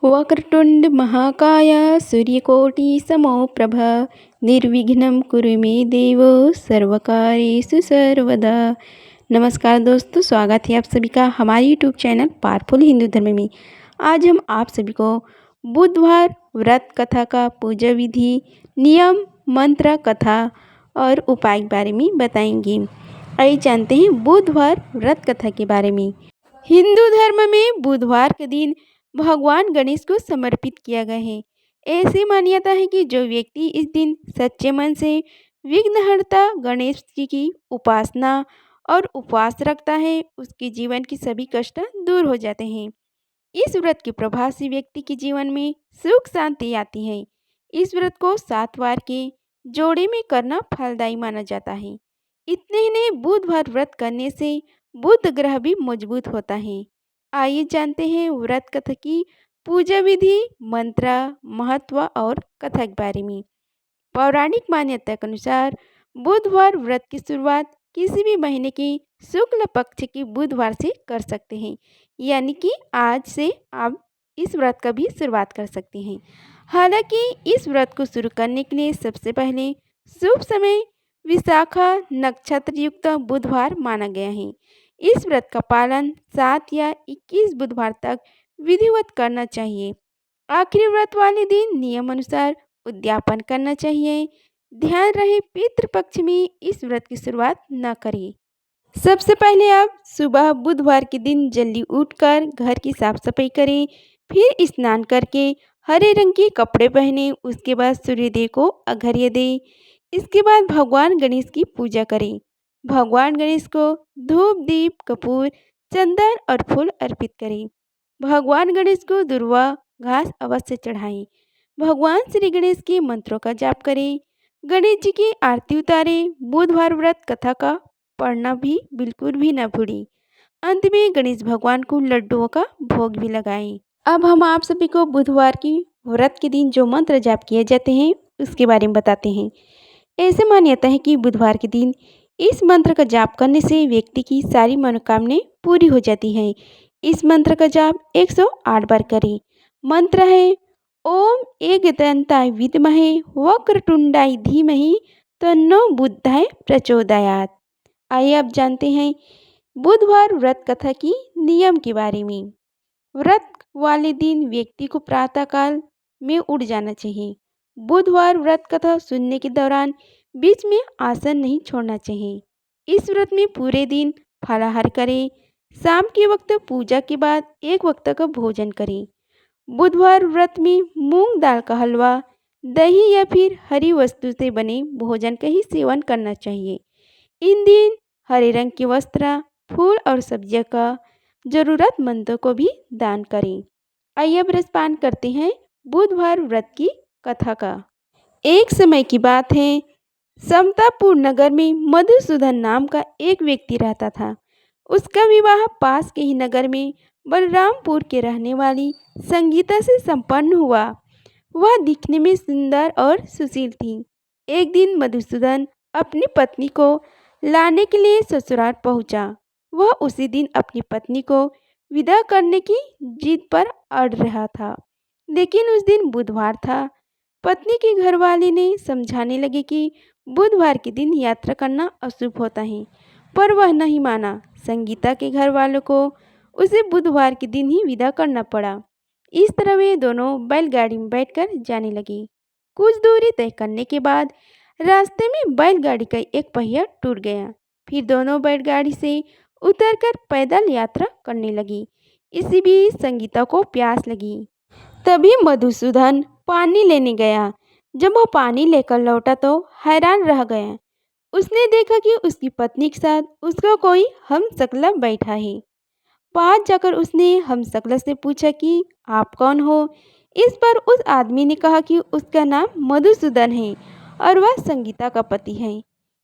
वक्रतुंड महाकाय सूर्यकोटि समप्रभ निर्विघ्नं कुरु मे देव सर्वकार्येषु सर्वदा। नमस्कार दोस्तों, स्वागत है आप सभी का हमारे यूट्यूब चैनल पावरफुल हिंदू धर्म में। आज हम आप सभी को बुधवार व्रत कथा का पूजा विधि, नियम, मंत्र, कथा और उपाय के बारे में बताएंगे। आइए जानते हैं बुधवार व्रत कथा के बारे में। हिंदू धर्म में बुधवार के दिन भगवान गणेश को समर्पित किया गया है। ऐसी मान्यता है कि जो व्यक्ति इस दिन सच्चे मन से विघ्नहर्ता गणेश जी की उपासना और उपवास रखता है, उसके जीवन की सभी कष्ट दूर हो जाते हैं। इस व्रत के प्रभाव से व्यक्ति के जीवन में सुख शांति आती है। इस व्रत को 7 बार के जोड़े में करना फलदायी माना जाता है। इतने ही नहीं, बुधवार व्रत करने से बुध ग्रह भी मजबूत होता है। आइए जानते हैं व्रत कथा की पूजा विधि, मंत्र, महत्व और कथा के बारे में। पौराणिक मान्यता के अनुसार बुधवार व्रत की शुरुआत किसी भी महीने के शुक्ल पक्ष के बुधवार से कर सकते हैं, यानी कि आज से आप इस व्रत का भी शुरुआत कर सकते हैं। हालांकि इस व्रत को शुरू करने के लिए सबसे पहले शुभ समय विशाखा नक्षत्र युक्त बुधवार माना गया है। इस व्रत का पालन 7 या 21 बुधवार तक विधिवत करना चाहिए। आखिरी व्रत वाले दिन नियम अनुसार उद्यापन करना चाहिए। ध्यान रहे पितृपक्ष में इस व्रत की शुरुआत न करें। सबसे पहले आप सुबह बुधवार के दिन जल्दी उठकर घर की साफ सफाई करें, फिर स्नान करके हरे रंग के कपड़े पहने, उसके बाद सूर्यदेव को अर्घ्य दें। इसके बाद भगवान गणेश की पूजा करें। भगवान गणेश को धूप, दीप, कपूर, चंदन और फूल अर्पित करें। भगवान गणेश को दुर्वा घास अवश्य चढ़ाएं। भगवान श्री गणेश के मंत्रों का जाप करें। गणेश जी की आरती उतारें। बुधवार व्रत कथा का पढ़ना भी बिल्कुल भी न भूलें। अंत में गणेश भगवान को लड्डुओं का भोग भी लगाएं। अब हम आप सभी को बुधवार की व्रत के दिन जो मंत्र जाप किए जाते हैं उसके बारे में बताते हैं। ऐसे मान्यता है कि बुधवार के दिन इस मंत्र का जाप करने से व्यक्ति की सारी मनोकामनाएं पूरी हो जाती हैं। इस मंत्र का जाप 108 बार करें। मंत्र है ओम एकदंताय विद्महे वक्रतुंडाय धीमहि तन्नो बुद्धाय प्रचोदयात्। आइए अब जानते हैं बुधवार व्रत कथा की नियम के बारे में। व्रत वाले दिन व्यक्ति को प्रातःकाल में उठ जाना चाहिए। बुधवार व्रत कथा सुनने के दौरान बीच में आसन नहीं छोड़ना चाहिए। इस व्रत में पूरे दिन फलाहार करें। शाम के वक्त पूजा के बाद एक वक्त का भोजन करें। बुधवार व्रत में मूंग दाल का हलवा, दही या फिर हरी वस्तु से बने भोजन का ही सेवन करना चाहिए। इन दिन हरे रंग के वस्त्र, फूल और सब्जियों का जरूरतमंदों को भी दान करें। आइए अब रसपान करते हैं बुधवार व्रत की कथा का। एक समय की बात है, समतापुर नगर में मधुसूदन नाम का एक व्यक्ति रहता था। उसका विवाह पास के ही नगर में बलरामपुर के रहने वाली संगीता से संपन्न हुआ। वह दिखने में सुंदर और सुशील थी। एक दिन मधुसूदन अपनी पत्नी को लाने के लिए ससुराल पहुंचा। वह उसी दिन अपनी पत्नी को विदा करने की जिद पर अड़ रहा था, लेकिन उस दिन बुधवार था। पत्नी के घरवाले ने समझाने लगे कि बुधवार के दिन यात्रा करना अशुभ होता है, पर वह नहीं माना। संगीता के घर वालों को उसे बुधवार के दिन ही विदा करना पड़ा। इस तरह वे दोनों बैलगाड़ी में बैठकर जाने लगे। कुछ दूरी तय करने के बाद रास्ते में बैलगाड़ी का एक पहिया टूट गया। फिर दोनों बैलगाड़ी से उतरकर पैदल यात्रा करने लगी। इसी बीच संगीता को प्यास लगी। तभी मधुसूदन पानी लेने गया। जब वह पानी लेकर लौटा तो हैरान रह गया। उसने देखा कि उसकी पत्नी के साथ उसका कोई हमशक्ल बैठा है। पास जाकर उसने हमशक्ल से पूछा कि आप कौन हो। इस पर उस आदमी ने कहा कि उसका नाम मधुसूदन है और वह संगीता का पति है।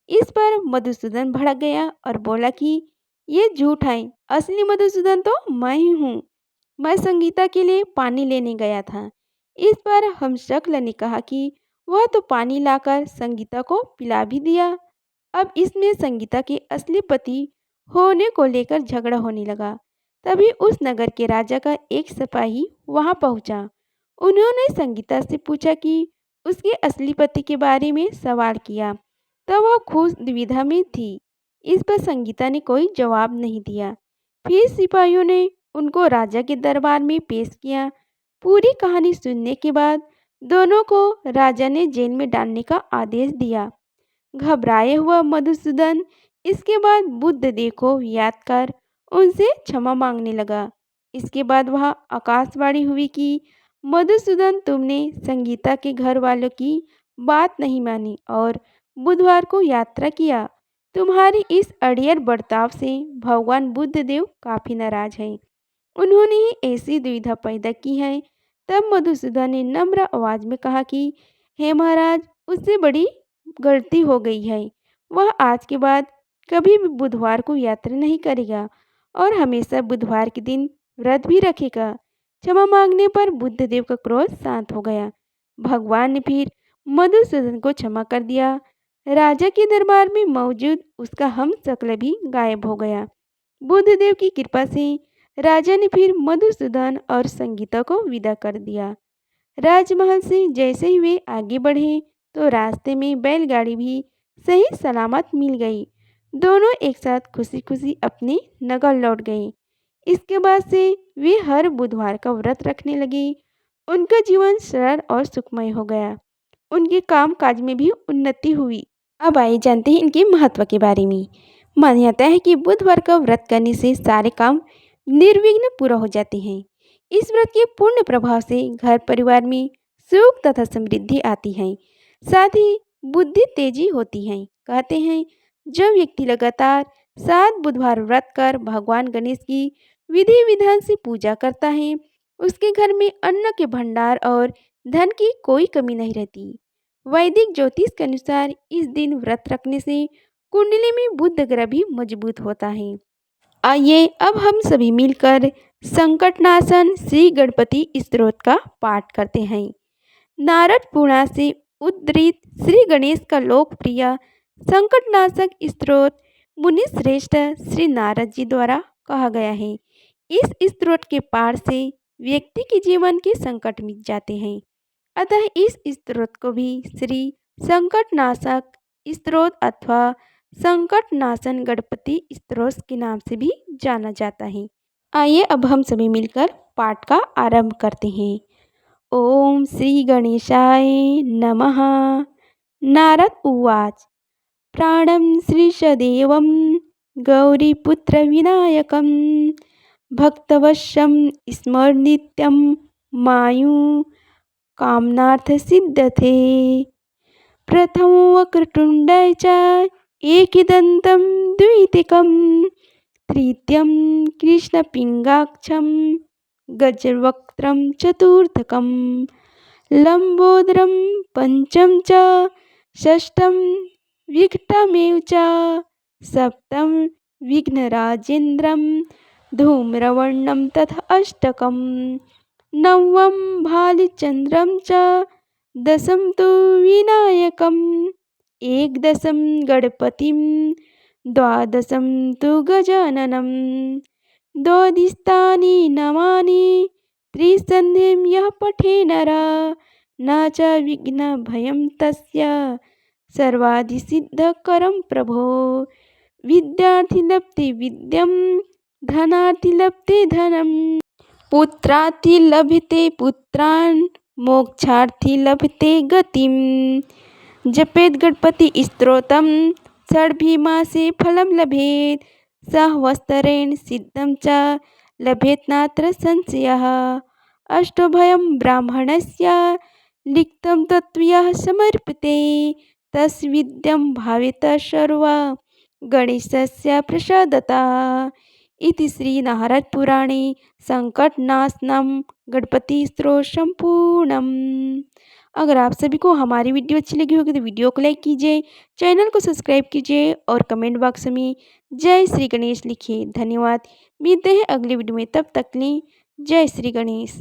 इस पर मधुसूदन भड़क गया और बोला कि ये झूठ है, असली मधुसूदन तो मैं ही हूँ। मैं संगीता के लिए पानी लेने गया था। इस पर हमशक्ल ने कहा कि वह तो पानी लाकर संगीता को पिला भी दिया। अब इसमें संगीता के असली पति होने को लेकर झगड़ा होने लगा तभी उस नगर के राजा का एक सिपाही वहां पहुंचा। उन्होंने संगीता से पूछा कि उसके असली पति के बारे में सवाल किया। तब वह खुद दुविधा में थी। इस पर संगीता ने कोई जवाब नहीं दिया। फिर सिपाहियों ने उनको राजा के दरबार में पेश किया। पूरी कहानी सुनने के बाद दोनों को राजा ने जेल में डालने का आदेश दिया। घबराए हुआ मधुसूदन इसके बाद बुद्धदेव को याद कर उनसे क्षमा मांगने लगा। इसके बाद वह आकाशवाणी हुई कि मधुसूदन, तुमने संगीता के घर वालों की बात नहीं मानी और बुधवार को यात्रा किया। तुम्हारी इस अड़ियल बर्ताव से भगवान बुद्धदेव काफी नाराज हैं। उन्होंने ही ऐसी दुविधा पैदा की है। तब मधुसूदन ने नम्र आवाज में कहा कि हे महाराज, उससे बड़ी गलती हो गई है। वह आज के बाद कभी भी बुधवार को यात्रा नहीं करेगा और हमेशा बुधवार के दिन व्रत भी रखेगा। क्षमा मांगने पर बुद्धदेव का क्रोध शांत हो गया। भगवान ने फिर मधुसूदन को क्षमा कर दिया। राजा के दरबार में मौजूद उसका हम शक्ल भी गायब हो गया। बुद्धदेव की कृपा से राजा ने फिर मधुसूदन और संगीता को विदा कर दिया। राजमहल से जैसे ही वे आगे बढ़े तो रास्ते में बैलगाड़ी भी सही सलामत मिल गई। दोनों एक साथ खुशी खुशी अपने नगर लौट गए। इसके बाद से वे हर बुधवार का व्रत रखने लगे। उनका जीवन सरल और सुखमय हो गया। उनके काम काज में भी उन्नति हुई। अब आइए जानते हैं इनके महत्व के बारे में। माना जाता है कि बुधवार का व्रत करने से सारे काम निर्विघ्न पूरा हो जाते हैं। इस व्रत के पूर्ण प्रभाव से घर परिवार में सुख तथा समृद्धि आती है। साथ ही बुद्धि तेजी होती है। कहते हैं जो व्यक्ति लगातार 7 बुधवार व्रत कर भगवान गणेश की विधि विधान से पूजा करता है, उसके घर में अन्न के भंडार और धन की कोई कमी नहीं रहती। वैदिक ज्योतिष के अनुसार इस दिन व्रत रखने से कुंडली में बुध ग्रह भी मजबूत होता है। आइए अब हम सभी मिलकर संकटनाशन श्री गणपति स्तोत्र का पाठ करते हैं। नारद पुराण से उद्धृत श्री गणेश का लोकप्रिय संकटनाशक स्तोत्र मुनि श्रेष्ठ श्री नारद जी द्वारा कहा गया है। इस स्तोत्र के पाठ से व्यक्ति के जीवन के संकट मिट जाते हैं। अतः इस स्तोत्र को भी श्री संकटनाशक स्तोत्र अथवा संकटनाशन गणपति स्तोत्र के नाम से भी जाना जाता है। आइए अब हम सभी मिलकर पाठ का आरंभ करते हैं। ओम श्री गणेशाय नमः। नारद उवाच। प्राणं श्रीशदेवं गौरीपुत्र विनायकं भक्तवशं स्मरनित्यं मायु कामनार्थ सिद्धते। प्रथमं वक्रतुण्डाय च एकदन्तं द्वितीयं तृतीयं कृष्णपिङ्गाक्षं गजवक्त्रं चतुर्थकं लम्बोदरं पंचम च षष्ठं विकटमेव च सप्तम विघ्नराजेन्द्रं धूम्रवर्णं तथा अष्टकं नवम भालचन्द्रं च दशम तु विनायकम् एकदशं गणपतिं द्वादशं तु गजाननं द्वादशानि नामानि त्रिसन्ध्यं यः पठे नरः न च विघ्नभयं तस्य सर्वाधिसिद्धकरं प्रभो। विद्यार्थी लभते विद्यं धनार्थी लभते धनं पुत्रार्थी लभते पुत्रान् मोक्षार्थी लभते गतिं। जपेत गणपति स्तोत्रं षड्भिर्मासे फलं लभेत सहवस्तरेण सिद्धं च लभेत नात्र संशयः। अष्टभयं ब्राह्मणस्य लिखितं तत्त्वयः समर्पिते तस्य विद्यं भावेत सर्वा गणेशस्य प्रसादतः। इति श्री नारद पुराणे संकटनाशनम गणपति स्तोत्र संपूर्णम। अगर आप सभी को हमारी वीडियो अच्छी लगी होगी तो वीडियो को लाइक कीजिए, चैनल को सब्सक्राइब कीजिए और कमेंट बॉक्स में जय श्री गणेश लिखिए। धन्यवाद। मिलते हैं अगली वीडियो में, तब तक के लिए जय श्री गणेश।